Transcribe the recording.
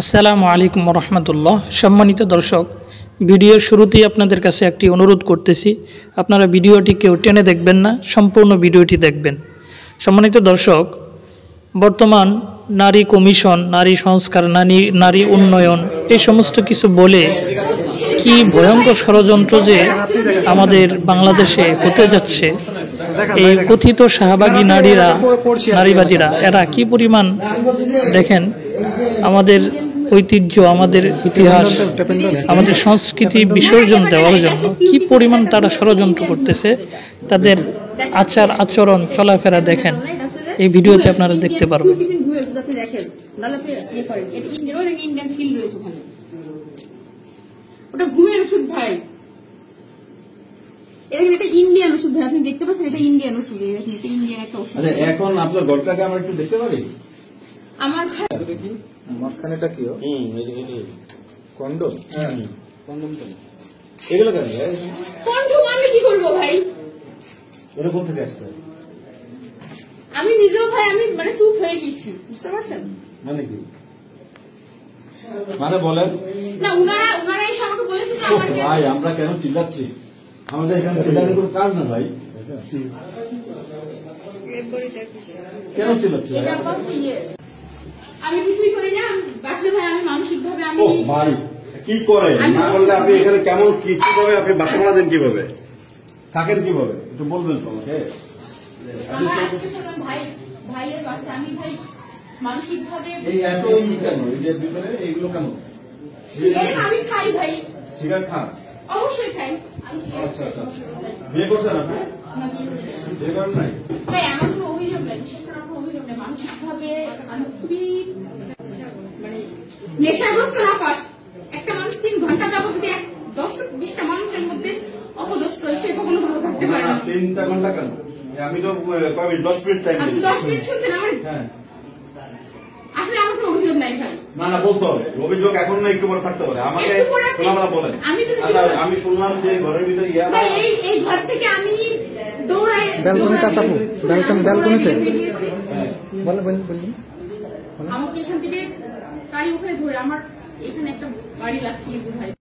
আসসালামু আলাইকুম রহমতুল্লাহ। সম্মানিত দর্শক, ভিডিওর শুরুতেই আপনাদের কাছে একটি অনুরোধ করতেছি, আপনারা ভিডিওটি কেউ টেনে দেখবেন না, সম্পূর্ণ ভিডিওটি দেখবেন। সম্মানিত দর্শক, বর্তমান নারী কমিশন, নারী সংস্কার, নারী উন্নয়ন এই সমস্ত কিছু বলে কি ভয়ঙ্কর ষড়যন্ত্র যে আমাদের বাংলাদেশে হতে যাচ্ছে। এই কথিত শাহবাগী নারীবাদীরা এরা কি পরিমাণ, দেখেন, আমাদের ঐতিহ্য, আমাদের ইতিহাস, আমাদের সংস্কৃতি বিসর্জন দেওয়ার জন্য কি পরিমাণ তারা ষড়যন্ত্র করতেছে। তাদের আচার আচরণ চলাফেরা দেখেন, এই ভিডিওতে আপনারা দেখতে পারবেন। ইন্ডিয়ান ওষুধ ভাই, আপনি দেখতে পাচ্ছেন এটা ইন্ডিয়ান ওষুধ, এটা ইন্ডিয়ান একটা ওষুধ। এখন আপনার ঘরটাকে আমরা একটু দেখতে পারি? আমার মাঝখানেটা কি? কন্ডম। হ্যাঁ, কন্ডম তো এগুলো কেন? কন্ডম আমি কি করবো ভাই? এটা কোথা থেকে আসছে? আমি নিজেও ভাই, আমি মানে চুপ হয়ে গেছি, বুঝতে পারছেন? মানে কি মানে বলেন না, উনারা এসে আমাকে বলেছে যে আমার ভাই আমরা কেন চিল্লাচ্ছি? আমাদের এখানে চিল্লানোর কোনো কাজ না ভাই। কেন চিল্লাচ্ছি? আমি কিছুই করি না, আসলে ভাই আমি মানসিক ভাবে আমি ভাই কি করে না বললে আপনি এখানে কেমন কিভাবে আপনি বাসা ভাড়া দেন, কিভাবে থাকেন, কিভাবে একটু বলবেন তো আমাকে। ভাই ভাইয়ের বাসা আমি ভাই মানসিক ভাবে এই এত কেন এর ভিতরে এইগুলো কেন? সিগারেট আমি খাই ভাই। সিগারেট খান? অবশ্যই খাই আমি। আচ্ছা আচ্ছা, বিয়ে করছেন আপনি? বিয়ে করেন নাই ভাই? আমার কোনো অভিযোগ নেই, বিশেষ করে আমার অভিযোগ নেই। মানসিক ভাবে আমি খুবই মানে নেশাগ্রস্ত না পাস। একটা মানুষ 3 ঘন্টা যাবত যদি 10-20টা মানুষের মধ্যে অপদস্থ, সে কখনো ভালো থাকতে পারে না। 3 ঘন্টা কেন? আমি তো 10 মিনিট টাইম দিচ্ছি। 10 মিনিট শুনতেন আমার? হ্যাঁ, আসলে আমার কোনো অভিযোগ নাই ভাই। না বলতে হবে, অভিযোগ এখন না একটু পরে থাকতে পারে। আমাকে বলেন। আমি শুনলাম যে ঘরের ভিতরে এই ঘর থেকে আমি দৌড়াই ব্যালকনিতে আসবো, ব্যালকনিতে আমাকে এখান থেকে গাড়ি ওখানে ধরে আমার এখানে একটা গাড়ি লাগছে ভাই।